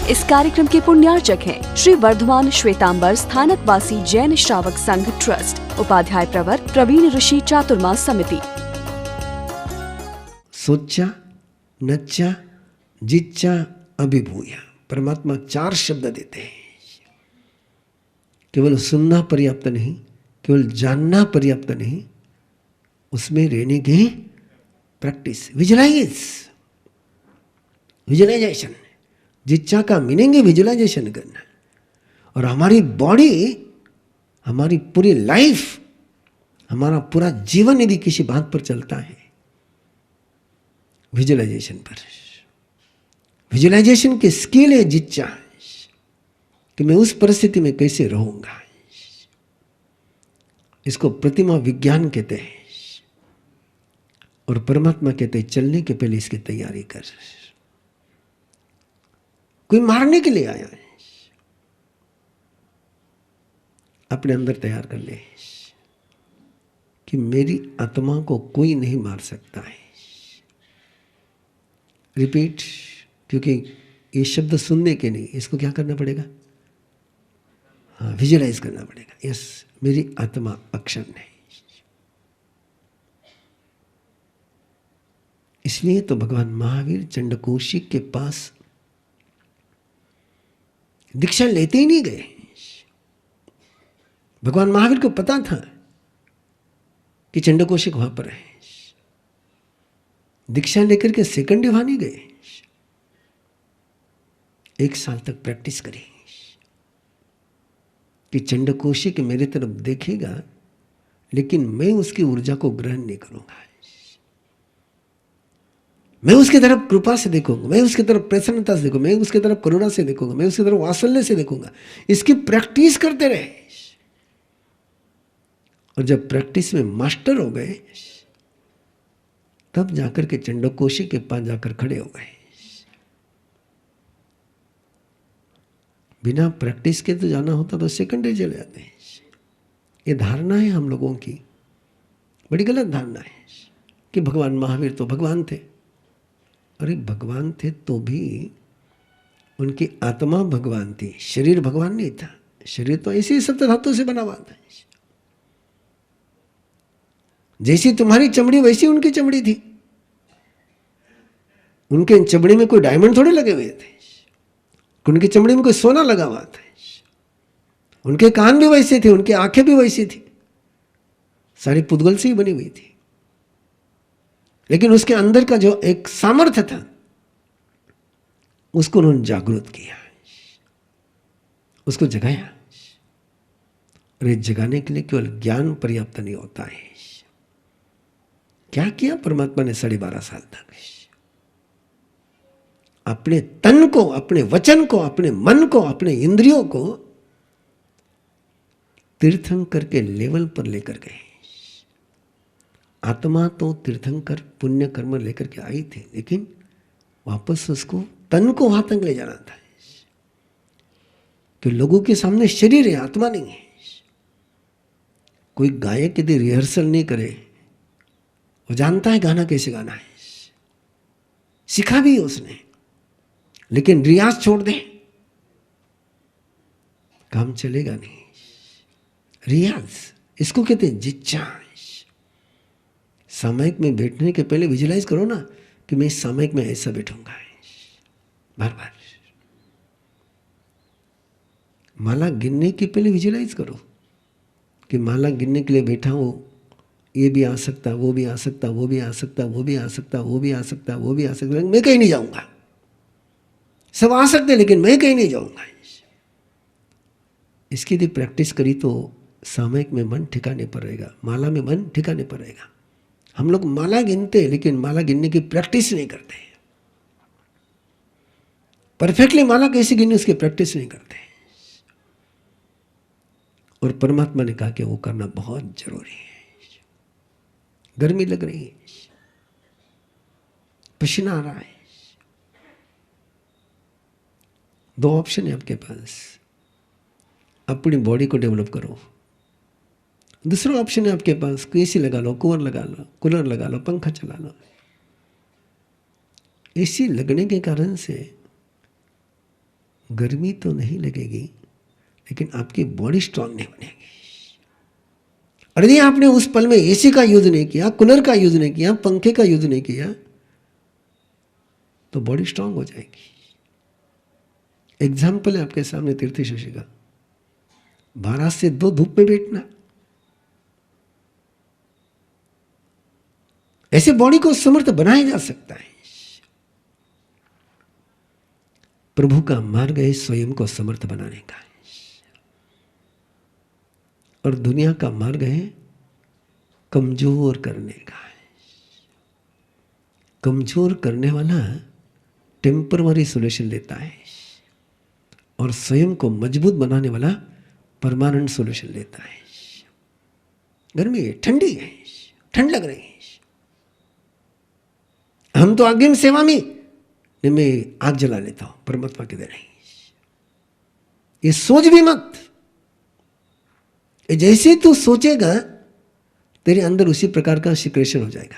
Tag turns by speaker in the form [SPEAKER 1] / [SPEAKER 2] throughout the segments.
[SPEAKER 1] इस कार्यक्रम के पुण्यार्चक हैं श्री वर्धमान श्वेतांबर स्थानकवासी जैन श्रावक संघ ट्रस्ट, उपाध्याय प्रवर प्रवीण ऋषि चातुर्मास समिति।
[SPEAKER 2] सोचा, नचा, जिच्चा, अभिभूया। परमात्मा 4 शब्द देते हैं। केवल सुनना पर्याप्त नहीं, केवल जानना पर्याप्त नहीं, उसमें रहने की प्रैक्टिस, विजुलाइजेशन। जिच्चा का मीनिंग है विजुलाइजेशन करना। और हमारी बॉडी, हमारी पूरी लाइफ, हमारा पूरा जीवन यदि किसी बात पर चलता है विजुलाइजेशन पर। विजुलाइजेशन की स्किल है जिच्चा, कि मैं उस परिस्थिति में कैसे रहूंगा। इसको प्रतिमा विज्ञान कहते हैं। और परमात्मा कहते हैं चलने के पहले इसकी तैयारी कर। कोई मारने के लिए आया है, अपने अंदर तैयार कर ले कि मेरी आत्मा को कोई नहीं मार सकता है। रिपीट, क्योंकि ये शब्द सुनने के नहीं, इसको क्या करना पड़ेगा? हाँ, विजुलाइज करना पड़ेगा। यस, मेरी आत्मा अक्षम है। इसलिए तो भगवान महावीर चंडकौशिक के पास दीक्षा लेते ही नहीं गए। भगवान महावीर को पता था कि चंडकौशिक वहां पर है। दीक्षा लेकर के सेकंड वहां नहीं गए। 1 साल तक प्रैक्टिस करी कि चंडकौशिक मेरे तरफ देखेगा, लेकिन मैं उसकी ऊर्जा को ग्रहण नहीं करूंगा। मैं उसकी तरफ कृपा से देखूंगा, मैं उसकी तरफ प्रसन्नता से देखूंगा, मैं उसकी तरफ करुणा से देखूंगा, मैं उसकी तरफ वात्सल्य से देखूंगा। इसकी प्रैक्टिस करते रहे। और जब प्रैक्टिस में मास्टर हो गए, तब जाकर के चंडकौशिक के पास जाकर खड़े हो गए। बिना प्रैक्टिस के तो जाना होता तो सेकंड डे चले जाते हैं। ये धारणा है हम लोगों की, बड़ी गलत धारणा है कि भगवान महावीर तो भगवान थे। अरे भगवान थे तो भी उनकी आत्मा भगवान थी, शरीर भगवान नहीं था। शरीर तो ऐसे ही सप्त धातु से बना हुआ था। जैसी तुम्हारी चमड़ी वैसी उनकी चमड़ी थी। उनके चमड़ी में कोई डायमंड थोड़े लगे हुए थे, उनकी चमड़ी में कोई सोना लगा हुआ था। उनके कान भी वैसे थे, उनकी आंखें भी वैसी थी, सारी पुद्गल से ही बनी हुई थी। लेकिन उसके अंदर का जो एक सामर्थ्य था, उसको उन्होंने जागृत किया, उसको जगाया। और ये जगाने के लिए केवल ज्ञान पर्याप्त नहीं होता है। क्या किया परमात्मा ने 12.5 साल तक? अपने तन को, अपने वचन को, अपने मन को, अपने इंद्रियों को तीर्थंकर के लेवल पर लेकर गए। आत्मा तो तीर्थंकर पुण्य कर्म लेकर के आई थी, लेकिन वापस उसको तन को वहां तक ले जाना था कि लोगों के सामने शरीर है, आत्मा नहीं है। कोई गायक यदि रिहर्सल नहीं करे, वो जानता है गाना कैसे गाना है, सीखा भी उसने, लेकिन रियाज छोड़ दे, काम चलेगा नहीं। रियाज, इसको कहते हैं जिच्चा। सामयिक में बैठने के पहले विजुलाइज करो ना कि मैं इस सामयिक में ऐसा बैठूंगा, बार बार। माला गिनने के पहले विजुलाइज करो कि माला गिनने के लिए बैठा हूं, ये भी आ सकता, वो भी आ सकता, वो भी आ सकता, वो भी आ सकता, वो भी आ सकता, वो भी आ सकता, मैं कहीं नहीं जाऊंगा। सब आ सकते लेकिन मैं कहीं नहीं जाऊंगा। इसकी यदि प्रैक्टिस करी तो सामयिक में मन ठिकाने पर रहेगा, माला में मन ठिकाने पर रहेगा। हम लोग माला गिनते हैं, लेकिन माला गिनने की प्रैक्टिस नहीं करते। परफेक्टली माला कैसे गिननी, उसकी प्रैक्टिस नहीं करते। और परमात्मा ने कहा कि वो करना बहुत जरूरी है। गर्मी लग रही है, पसीना आ रहा है, 2 ऑप्शन है आपके पास। अपनी बॉडी को डेवलप करो। दूसरा ऑप्शन है आपके पास, एसी लगा लो, कूलर लगा लो, पंखा चला लो। एसी लगने के कारण से गर्मी तो नहीं लगेगी, लेकिन आपकी बॉडी स्ट्रांग नहीं बनेगी। और यदि आपने उस पल में एसी का यूज नहीं किया, कूलर का यूज नहीं किया, पंखे का यूज नहीं किया, तो बॉडी स्ट्रांग हो जाएगी। एग्जाम्पल है आपके सामने तीर्थी शशि का। 12 से 2 धूप में बैठना, ऐसे बॉडी को समर्थ बनाया जा सकता है। प्रभु का मार्ग है स्वयं को समर्थ बनाने का, और दुनिया का मार्ग है कमजोर करने का। कमजोर करने वाला टेम्पररी सॉल्यूशन लेता है, और स्वयं को मजबूत बनाने वाला परमानेंट सॉल्यूशन लेता है। गर्मी है, ठंडी है, ठंड लग रही है, हम तो अग्नि सेवा में मैं आग जला लेता हूं, परमात्मा के दे नहीं। ये सोच भी मत, जैसे तू सोचेगा तेरे अंदर उसी प्रकार का सिक्रेशन हो जाएगा।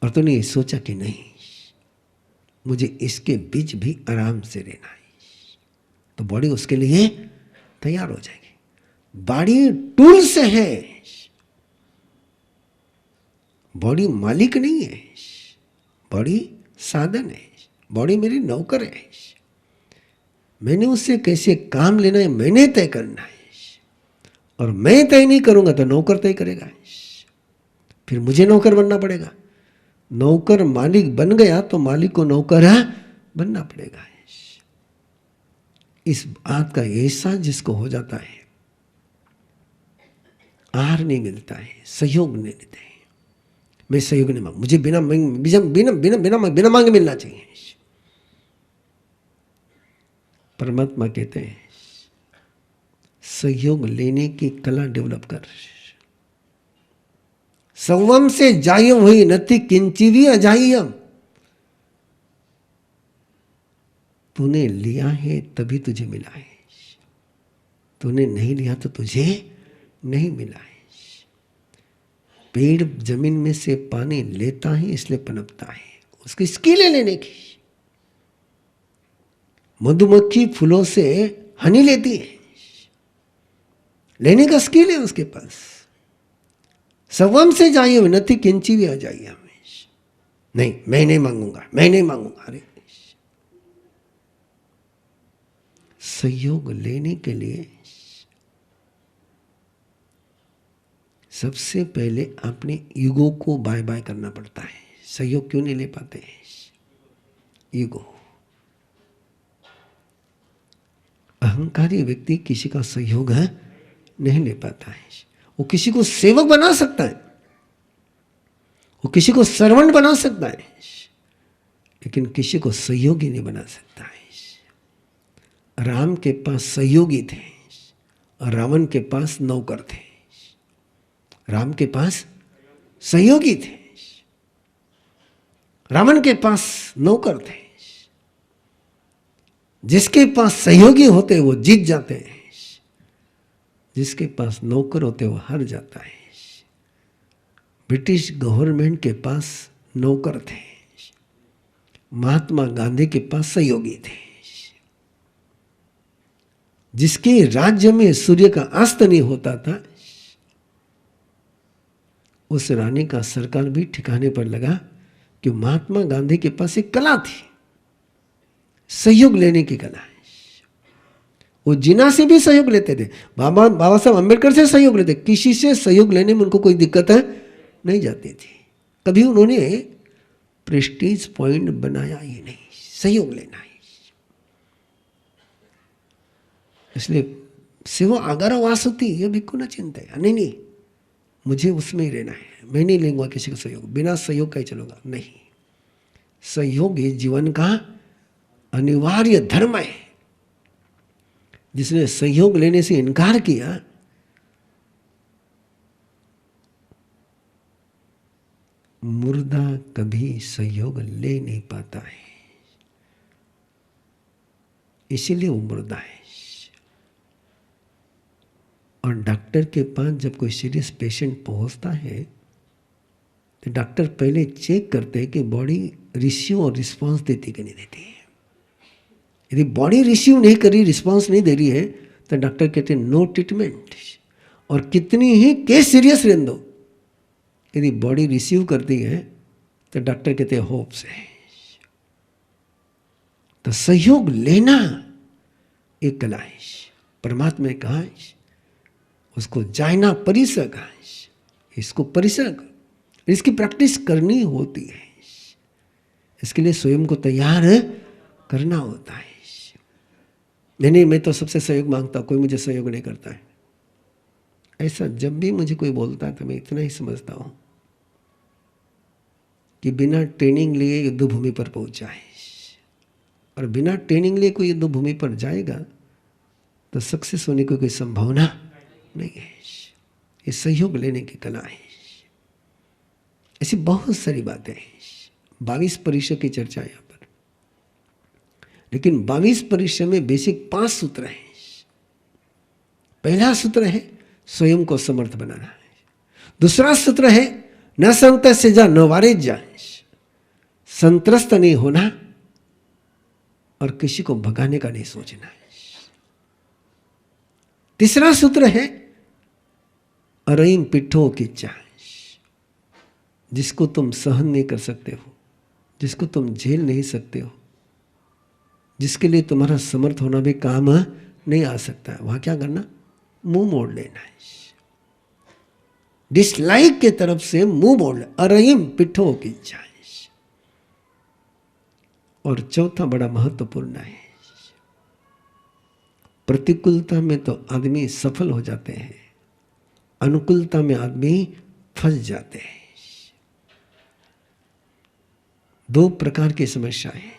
[SPEAKER 2] और तूने ये सोचा कि नहीं, मुझे इसके बीच भी आराम से रहना है, तो बॉडी उसके लिए तैयार हो जाएगी। बॉडी टूल्स है, बॉडी मालिक नहीं है, बॉडी साधन है, बॉडी मेरी नौकर है। मैंने उससे कैसे काम लेना है मैंने तय करना है, और मैं तय नहीं करूंगा तो नौकर तय करेगा, फिर मुझे नौकर बनना पड़ेगा। नौकर मालिक बन गया तो मालिक को नौकर बनना पड़ेगा। इस बात का एहसास जिसको हो जाता है, आहार नहीं मिलता है, सहयोग नहीं देते हैं। मैं सहयोग नहीं मांग, मुझे बिना मांगे मिलना चाहिए। परमात्मा कहते हैं सहयोग लेने की कला डेवलप कर। संवम से जायम हुई नति किंचिवी अजायम। तूने लिया है तभी तुझे मिला है, तूने नहीं लिया तो तुझे नहीं मिला है। पेड़ जमीन में से पानी लेता है इसलिए पनपता है, उसकी स्किल है लेने की। मधुमक्खी फूलों से हनी लेती है, लेने का स्किल है उसके पास। सवम से जाइए विनती किंची भी आ जाइए हमें। नहीं, मैं नहीं मांगूंगा, मैं नहीं मांगूंगा। अरे सहयोग लेने के लिए सबसे पहले अपने ईगो को बाय बाय करना पड़ता है। सहयोग क्यों नहीं ले पाते हैं? ईगो। अहंकारी व्यक्ति किसी का सहयोग नहीं ले पाता है। वो किसी को सेवक बना सकता है, वो किसी को सर्वेंट बना सकता है, लेकिन किसी को सहयोगी नहीं बना सकता है। राम के पास सहयोगी थे और रावण के पास नौकर थे। राम के पास सहयोगी थे, रावण के पास नौकर थे। जिसके पास सहयोगी होते वो जीत जाते हैं, जिसके पास नौकर होते वो हार जाता है। ब्रिटिश गवर्नमेंट के पास नौकर थे, महात्मा गांधी के पास सहयोगी थे। जिसके राज्य में सूर्य का अस्त नहीं होता था, उस रानी का सरकार भी ठिकाने पर लगा कि महात्मा गांधी के पास एक कला थी, सहयोग लेने की कला है। वो जिन्ना से भी सहयोग लेते थे, बाबा साहब अम्बेडकर से सहयोग लेते, किसी से सहयोग लेने में उनको कोई दिक्कत नहीं जाती थी। कभी उन्होंने प्रेस्टीज पॉइंट बनाया ही नहीं, सहयोग लेना है। इसलिए सेवा अगर वासुती ये भिक्खु न चिंता है। नहीं, मुझे उसमें ही रहना है, मैं नहीं लूंगा किसी का सहयोग, बिना सहयोग का ही चलूंगा। नहीं, सहयोग ये जीवन का अनिवार्य धर्म है। जिसने सहयोग लेने से इनकार किया, मुर्दा कभी सहयोग ले नहीं पाता है, इसीलिए वो मुर्दा है। और डॉक्टर के पास जब कोई सीरियस पेशेंट पहुंचता है तो डॉक्टर पहले चेक करते हैं कि बॉडी रिसीव और रिस्पॉन्स देती कि नहीं देती है। यदि बॉडी रिसीव नहीं कर रही, रिस्पॉन्स नहीं दे रही है, तो डॉक्टर कहते हैं नो ट्रीटमेंट। और कितनी ही केस सीरियस रहने दो, यदि बॉडी रिसीव करती है तो डॉक्टर कहते हैं होप्स है। तो सहयोग लेना एक कला है। परमात्मा ने कहा उसको जायना परिसर कहा, इसको परिसर, इसकी प्रैक्टिस करनी होती है। इसके लिए स्वयं को तैयार करना होता है। नहीं, मैं तो सबसे सहयोग मांगता, कोई मुझे सहयोग नहीं करता है। ऐसा जब भी मुझे कोई बोलता है तो मैं इतना ही समझता हूं कि बिना ट्रेनिंग लिए युद्ध भूमि पर पहुंचा है, और बिना ट्रेनिंग लिए कोई युद्ध भूमि पर जाएगा तो सक्सेस होने की कोई संभावना नहीं है। ये सहयोग लेने की कला है। ऐसी बहुत सारी बातें हैं। 22 परिचय की चर्चा यहाँ पर, लेकिन 22 परिचय में बेसिक 5 सूत्र हैं। पहला सूत्र है स्वयं को समर्थ बनाना है। दूसरा सूत्र है न संत से जा न वारे जा, संत्रस्त नहीं होना और किसी को भगाने का नहीं सोचना है। तीसरा सूत्र है अरईम पिट्ठों की चाह, जिसको तुम सहन नहीं कर सकते हो, जिसको तुम झेल नहीं सकते हो, जिसके लिए तुम्हारा समर्थ होना भी काम नहीं आ सकता है, वहां क्या करना, मुंह मोड़ लेना है। डिसलाइक के तरफ से मुंह मोड़ ले, अरईम पिट्ठों की चाह। और चौथा बड़ा महत्वपूर्ण है, प्रतिकूलता में तो आदमी सफल हो जाते हैं, अनुकूलता में आदमी फंस जाते हैं। 2 प्रकार की समस्या है।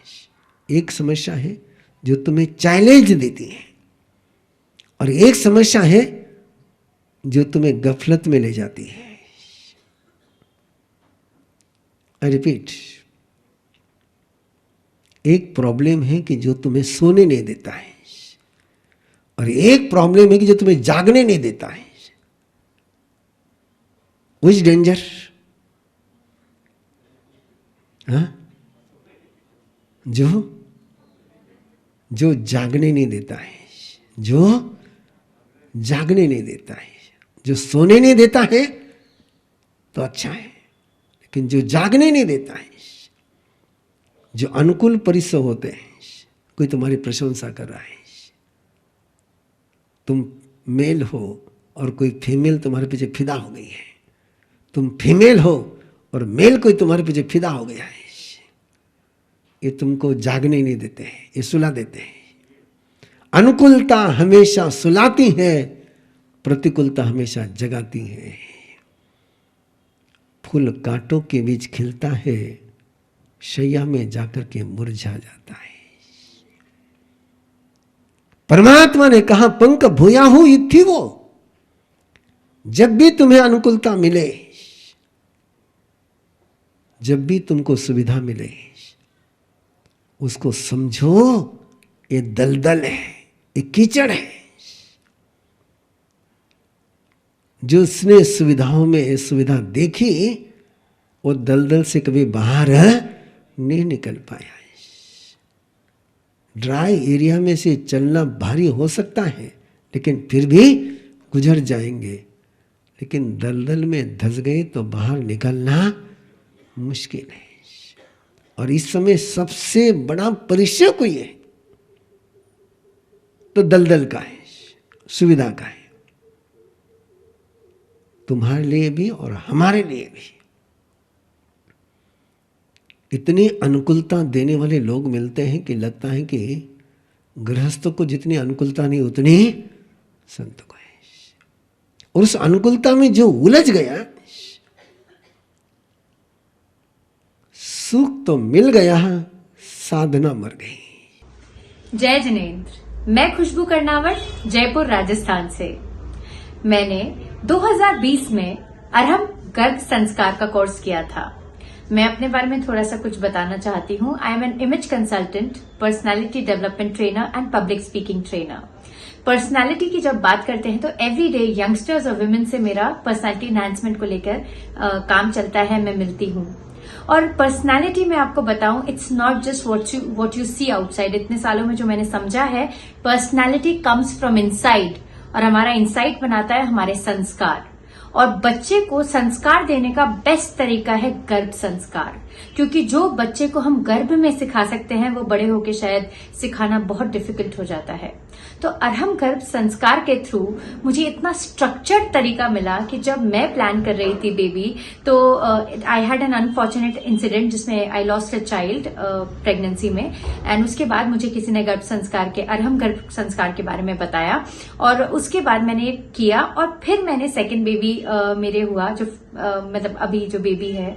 [SPEAKER 2] एक समस्या है जो तुम्हें चैलेंज देती है, और एक समस्या है जो तुम्हें गफलत में ले जाती है। आई रिपीट, एक प्रॉब्लम है कि जो तुम्हें सोने नहीं देता है, और एक प्रॉब्लम है कि जो तुम्हें जागने नहीं देता है। Which danger? जो जागने नहीं देता है, जो जागने नहीं देता है, जो सोने नहीं देता है तो अच्छा है, लेकिन जो जागने नहीं देता है, जो अनुकूल परिसर होते हैं, कोई तुम्हारी प्रशंसा कर रहा है, तुम मेल हो और कोई फीमेल तुम्हारे पीछे फिदा हो गई है, तुम फीमेल हो और मेल कोई तुम्हारे पीछे फिदा हो गया है, ये तुमको जागने नहीं देते हैं, ये सुला देते हैं। अनुकूलता हमेशा सुलाती है, प्रतिकूलता हमेशा जगाती है। फूल कांटों के बीच खिलता है, शैया में जाकर के मुरझा जाता है। परमात्मा ने कहा पंख भूयाहु इत्थिवो, जब भी तुम्हें अनुकूलता मिले, जब भी तुमको सुविधा मिले, उसको समझो ये दलदल है, ये कीचड़ है। जो उसने सुविधाओं में ये सुविधा देखी, वो दलदल से कभी बाहर नहीं निकल पाया। ड्राई एरिया में से चलना भारी हो सकता है, लेकिन फिर भी गुजर जाएंगे। लेकिन दलदल में धंस गए तो बाहर निकलना मुश्किल है। और इस समय सबसे बड़ा परिचय कोई है तो दलदल का है, सुविधा का है, तुम्हारे लिए भी और हमारे लिए भी। इतनी अनुकूलता देने वाले लोग मिलते हैं कि लगता है कि गृहस्थ को जितनी अनुकूलता नहीं उतनी संत को है। और उस अनुकूलता में जो उलझ गया, सुख तो मिल गया, साधना मर गई।
[SPEAKER 3] जय जिनेंद्र, मैं खुशबू कर्नावट, जयपुर राजस्थान से। मैंने 2020 में अरहम गर्भ संस्कार का कोर्स किया था। मैं अपने बारे में थोड़ा सा कुछ बताना चाहती हूँ। I am an image consultant, personality development trainer and public speaking trainer. Personality की जब बात करते हैं तो एवरी डे यंगस्टर्स और वुमेन से मेरा पर्सनालिटी एनहांसमेंट को लेकर काम चलता है, मैं मिलती हूँ। और पर्सनालिटी में आपको बताऊं, it's not just what you see outside. इतने सालों में जो मैंने समझा है, पर्सनालिटी कम्स फ्रॉम इनसाइड, और हमारा इनसाइड बनाता है हमारे संस्कार। और बच्चे को संस्कार देने का बेस्ट तरीका है गर्भ संस्कार, क्योंकि जो बच्चे को हम गर्भ में सिखा सकते हैं वो बड़े होके शायद सिखाना बहुत डिफिकल्ट हो जाता है। तो अरहम गर्भ संस्कार के थ्रू मुझे इतना स्ट्रक्चर्ड तरीका मिला कि जब मैं प्लान कर रही थी बेबी, तो I had an unfortunate incident जिसमें I lost a child pregnancy में, एंड उसके बाद मुझे किसी ने गर्भ संस्कार के, अरहम गर्भ संस्कार के बारे में बताया, और उसके बाद मैंने किया, और फिर मैंने सेकेंड बेबी मेरे हुआ, जो मतलब अभी जो बेबी है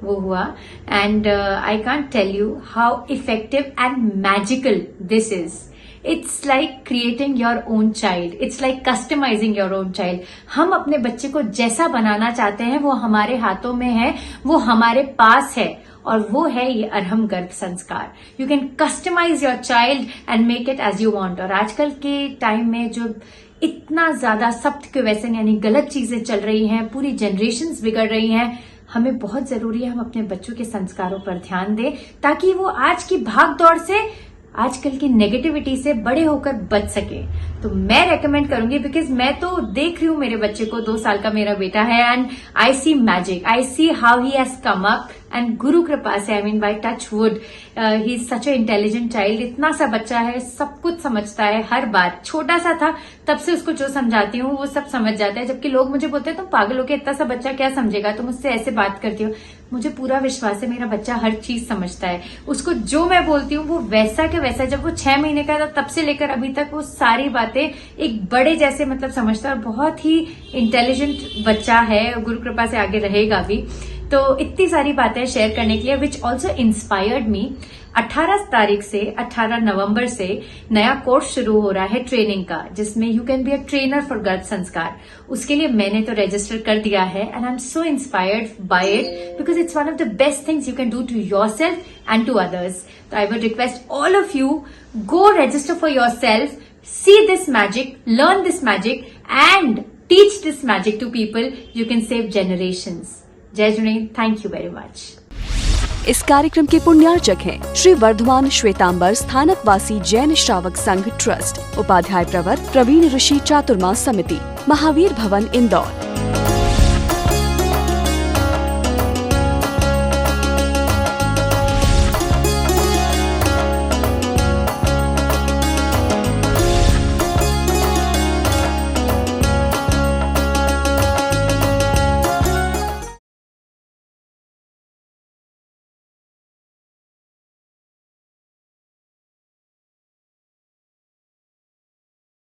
[SPEAKER 3] वो हुआ। And I can't tell you how effective and magical this is. It's like creating your own child, it's like customising your own child. हम अपने बच्चे को जैसा बनाना चाहते हैं वो हमारे हाथों में है, वो हमारे पास है, और वो है ये Arham Garbh Sanskar. You can customise your child and make it as you want. और आजकल के टाइम में जो इतना ज्यादा सख्त के वैसे यानी गलत चीजें चल रही हैं, पूरी जनरेशन्स बिगड़ रही हैं, हमें बहुत जरूरी है हम अपने बच्चों के संस्कारों पर ध्यान दें, ताकि वो आज की भाग दौड़ से, आजकल की नेगेटिविटी से बड़े होकर बच सके। तो मैं रेकमेंड करूंगी, बिकॉज मैं तो देख रही हूँ मेरे बच्चे को, 2 साल का मेरा बेटा है, and I see magic, I see how he has come up, and गुरु कृपा से, I mean by touch wood, he is such a intelligent child. इतना सा बच्चा है, सब कुछ समझता है। हर बार छोटा सा था तब से उसको जो समझाती हूँ वो सब समझ जाता है, जबकि लोग मुझे बोलते हैं तुम पागल हो के, इतना सा बच्चा क्या समझेगा, तुम मुझसे ऐसे बात करती हो। मुझे पूरा विश्वास है मेरा बच्चा हर चीज समझता है। उसको जो मैं बोलती हूँ वो वैसा के वैसा, जब वो 6 महीने का था तब से लेकर अभी तक वो सारी बातें एक बड़े जैसे मतलब समझता है, और बहुत ही इंटेलिजेंट बच्चा है, गुरु कृपा से आगे रहेगा भी। तो इतनी सारी बातें शेयर करने के लिए, विच ऑल्सो इंस्पायर्ड मी। 18 तारीख से 18 नवंबर से नया कोर्स शुरू हो रहा है ट्रेनिंग का, जिसमें you can be a trainer for गर्भ संस्कार। उसके लिए मैंने तो रजिस्टर कर दिया है, and I am so inspired by it, because it's one of the best things you can do to yourself and to others. तो I would request all of you, go register for yourself, see this magic, learn this magic, and teach this magic to people. You can save generations. जय Junaid, thank you very much.
[SPEAKER 1] इस कार्यक्रम के पुण्यार्चक हैं श्री वर्धमान श्वेतांबर स्थानकवासी जैन श्रावक संघ trust, Upadhyay प्रवर प्रवीण ऋषि चातुर्मास समिति, महावीर भवन, इंदौर।